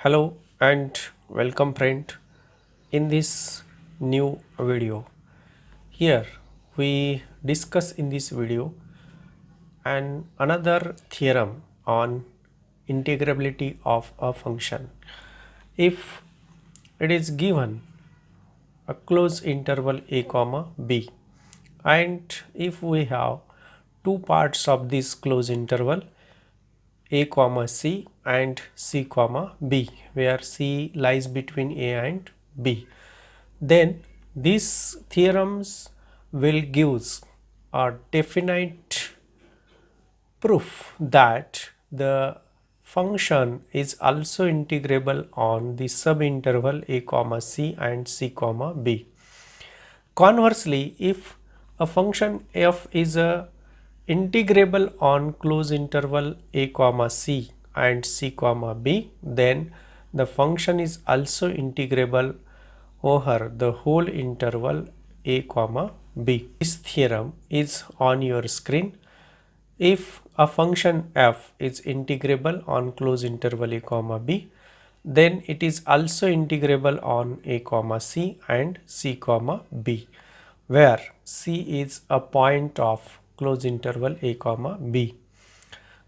Hello and welcome friend in this new video. Here we discuss in this video another theorem on integrability of a function. If it is given a closed interval a comma b, and if we have two parts of this closed interval a comma c and c comma b, where c lies between a and b, then these theorems will give a definite proof that the function is also integrable on the subinterval a comma c and c comma b. Conversely, if a function f is a integrable on closed interval a comma c and c comma b, then the function is also integrable over the whole interval a comma b. This theorem is on your screen. If a function f is integrable on closed interval a comma b, then it is also integrable on a comma c and c comma b, where c is a point of closed interval a comma b.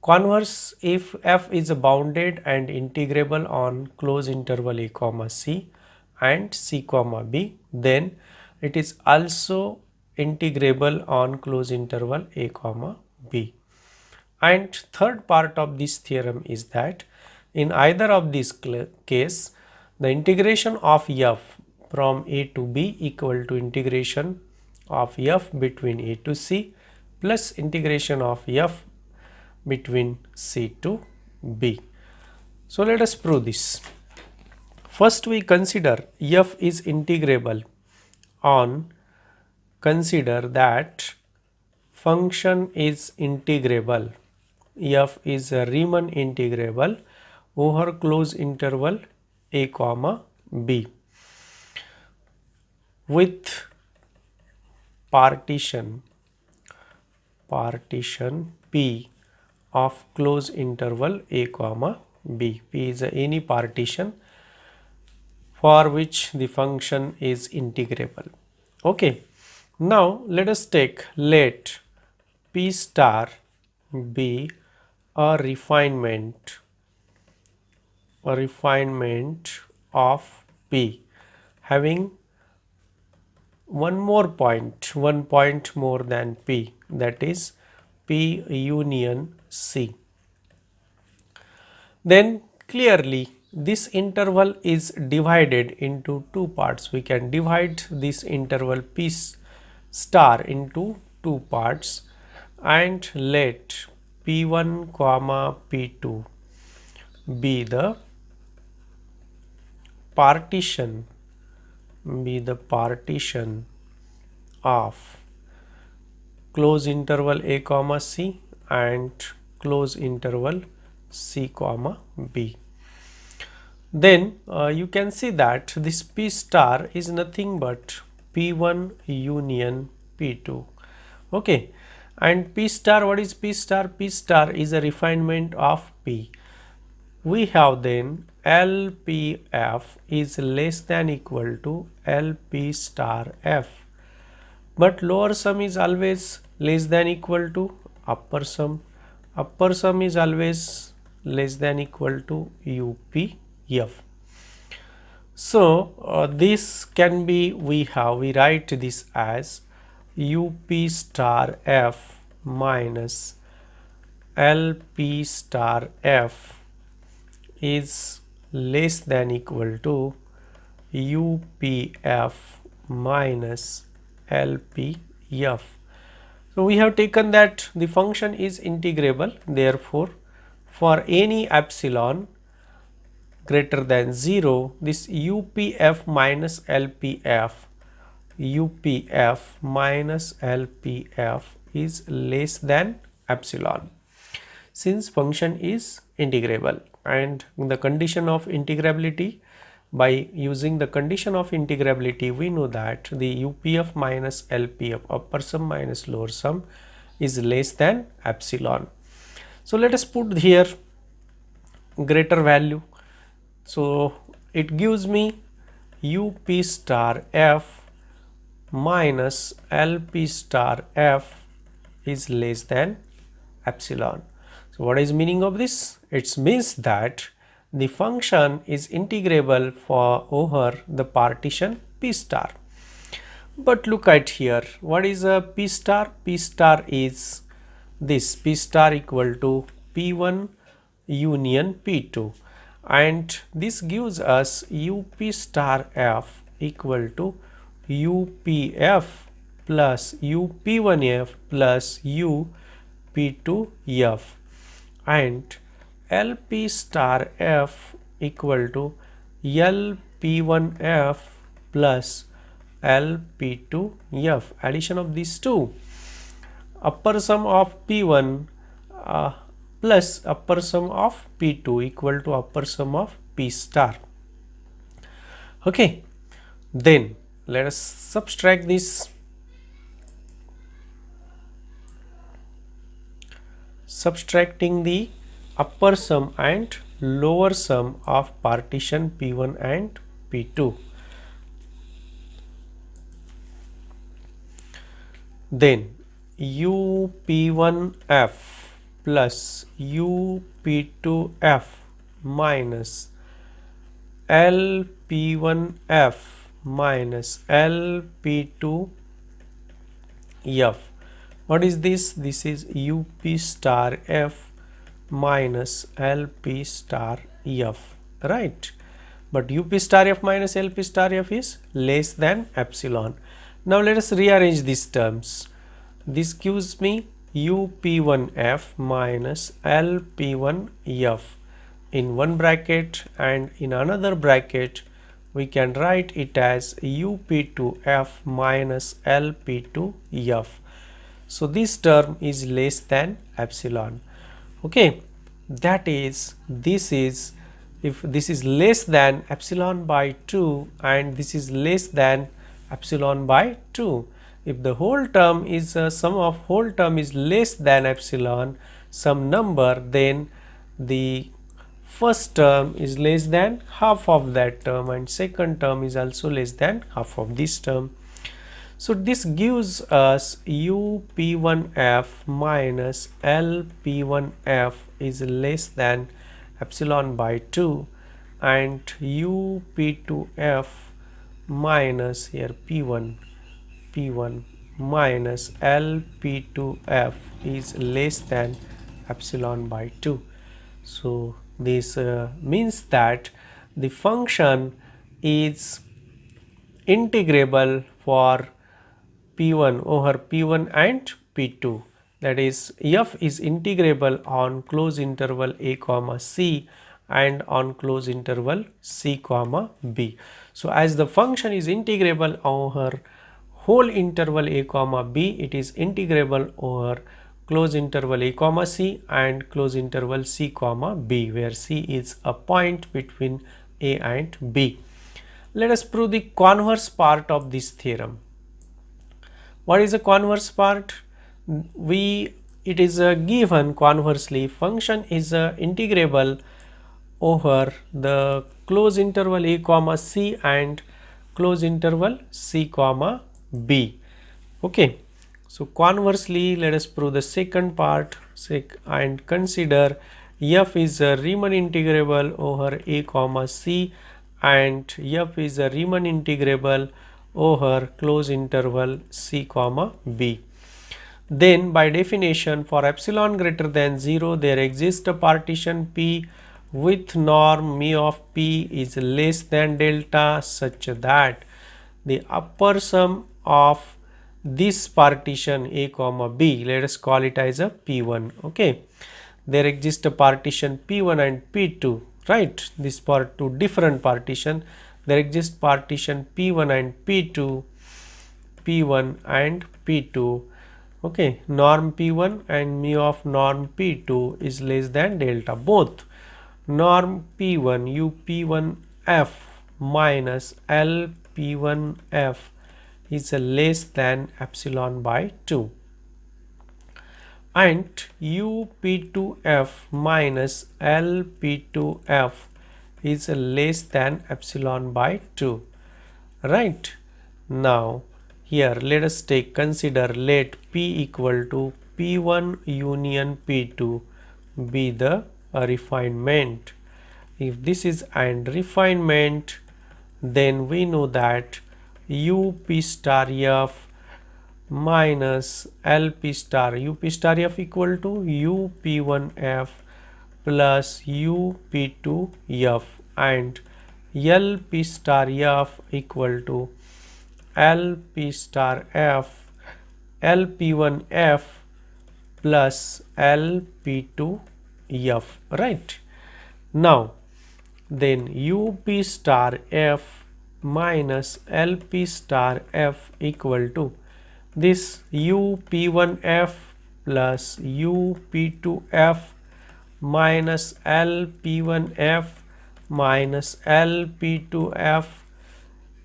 Converse, if f is bounded and integrable on closed interval a comma c and c comma b, then it is also integrable on closed interval a comma b. And third part of this theorem is that in either of this case, the integration of f from a to b equal to integration of f between a to c plus integration of f between c to b. So let us prove this. First we consider f is integrable on, consider that function is integrable, f is a Riemann integrable over closed interval a comma b with partition p of closed interval a comma b. P is any partition for which the function is integrable. Okay, now let us take, let p star be a refinement of p having one point more than p, that is p union c. Then clearly this interval is divided into two parts. We can divide this interval p star into two parts and let p1 comma p2 be the partition of close interval a comma c and close interval c comma b. Then you can see that this p star is nothing but p1 union p2. Okay, and p star, what is p star? P star is a refinement of p. We have then LPF is less than equal to LP star F, but lower sum is always less than equal to upper sum is always less than equal to UPF. So this can be, we write this as UP star F minus LP star F is less than equal to UPF minus LPF. So we have taken that the function is integrable, therefore for any epsilon greater than 0, this UPF minus LPF is less than epsilon, since function is integrable. And the condition of integrability, by using the condition of integrability, we know that the UPF minus LPF, upper sum minus lower sum, is less than epsilon. So let us put here greater value. So it gives me up star f minus lp star f is less than epsilon. So what is meaning of this? It means that the function is integrable for over the partition p star. But look at here, what is a p star? P star is this, p star equal to p1 union p2, and this gives us up star f equal to upf plus up1f plus up2f, and lp star f equal to lp1f plus lp2f. Addition of these two, upper sum of p1 plus upper sum of p2 equal to upper sum of p star. Okay, then let us subtract this. Subtracting the upper sum and lower sum of partition p1 and p2. Then up1f plus up2f minus lp1f minus lp2f. What is this? This is up star f minus lp star f, right? But up star f minus lp star f is less than epsilon. Now let us rearrange these terms. This gives me up1f minus lp1f in one bracket, and in another bracket we can write it as up2f minus lp2f. So this term is less than epsilon. Okay, that is, this is, if this is less than epsilon by 2 and this is less than epsilon by 2, if the whole term is sum of whole term is less than epsilon some number, then the first term is less than half of that term and second term is also less than half of this term. So this gives us up1f minus lp1f is less than epsilon by 2, and up2f minus here p1 minus lp2f is less than epsilon by 2. So this means that the function is integrable for p1 over p1 and p2, that is f is integrable on close interval a comma c and on close interval c comma b. So as the function is integrable over whole interval a comma b, it is integrable over close interval a comma c and close interval c comma b, where c is a point between a and b. Let us prove the converse part of this theorem. What is the converse part? It is given conversely function is integrable over the close interval a comma c and close interval c comma b. Okay, so conversely let us prove the second part and consider f is a Riemann integrable over a comma c and f is a Riemann integrable over close interval c comma b. Then by definition, for epsilon greater than 0 there exists a partition p with norm mu of p is less than delta, such that the upper sum of this partition a comma b, let us call it as a p1. Okay, there exists a partition p1 and p2, right? This part two different partition, there exists partition p1 and p2, p1 and p2. Okay, norm p1 and mu of norm p2 is less than delta. Both norm p1 up1f minus lp1f is less than epsilon by 2, and up2f minus lp2f is less than epsilon by 2, right? Now here let us consider let P equal to P1 union P2 be the refinement. If this is an refinement, then we know that U P star F minus L P star U P star F equal to U P1 F plus U P2 F, and L P star F equal to L P star F L P1 F plus L P2 F, right? Now then UP star F minus LP star F equal to this UP1F plus UP2F minus LP1F minus LP2F,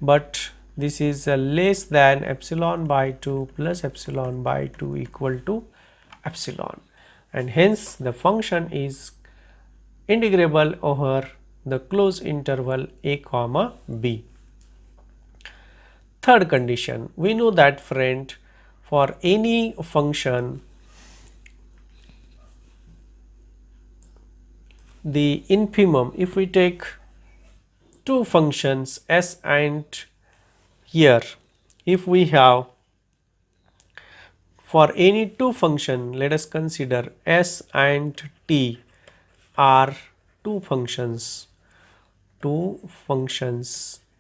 but this is less than epsilon by 2 plus epsilon by 2 equal to epsilon, and hence the function is integrable over the closed interval a comma b. Third condition, we know that friend, for any function the infimum, if we take two functions s and here, if we have for any two function, let us consider s and t are two functions,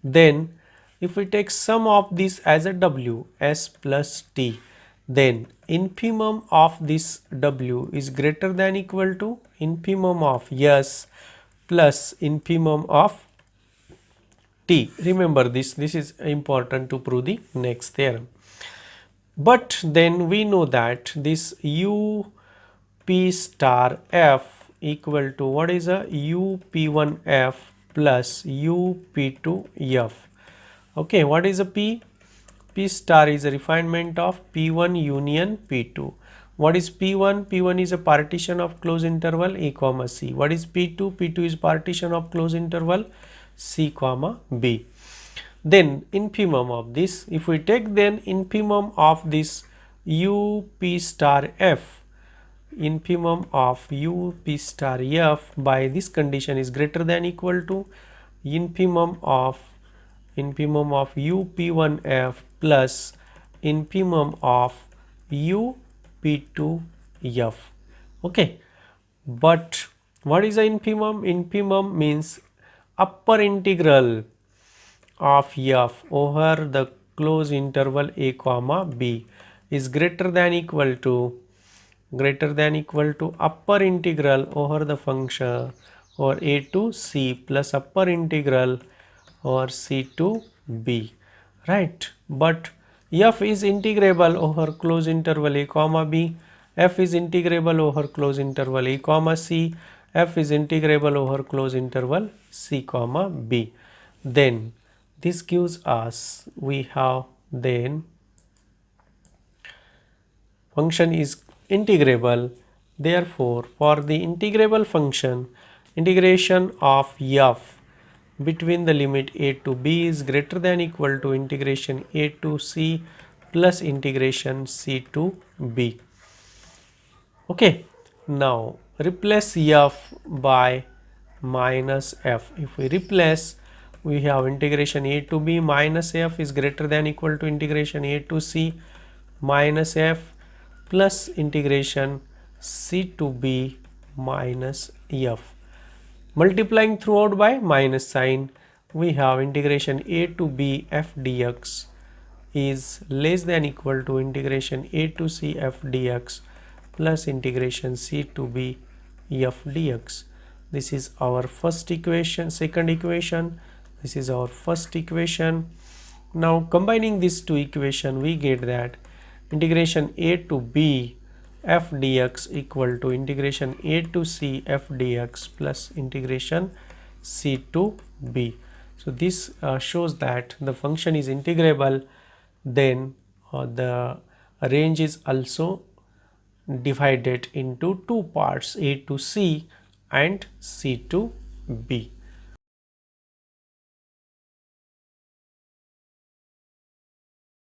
then if we take sum of this as a w s plus t, then infimum of this w is greater than equal to infimum of s plus infimum of t. Remember this is important to prove the next theorem. But then we know that this u p star f equal to what is a u p1 f plus u p2 f. Okay, what is a p? P star is a refinement of p1 union p2. What is p1? P1 is a partition of closed interval a comma c. What is p2? P2 is partition of closed interval c comma b. Then infimum of this, if we take then infimum of this u p star f, infimum of u p star f by this condition is greater than equal to infimum of u p1 f plus infimum of u p2 f. Okay, but what is the infimum? Infimum means upper integral of f over the closed interval a comma b is greater than equal to upper integral over the function or a to c plus upper integral or c to b, right? But f is integrable over closed interval a comma b, f is integrable over closed interval a comma c, f is integrable over closed interval c comma b. Then this gives us, we have then function is integrable. Therefore, for the integrable function, integration of f between the limit a to b is greater than equal to integration a to c plus integration c to b. Okay, now replace f by minus f. If we replace, we have integration a to b minus f is greater than equal to integration a to c minus f plus integration c to b minus f. Multiplying throughout by minus sign, we have integration a to b f dx is less than equal to integration a to c f dx plus integration c to b f dx. This is our first equation, second equation. This is our first equation. Now combining these two equations, we get that integration a to b f dx equal to integration a to c f dx plus integration c to b. So this shows that the function is integrable. Then the range is also divided into two parts, a to c and c to b.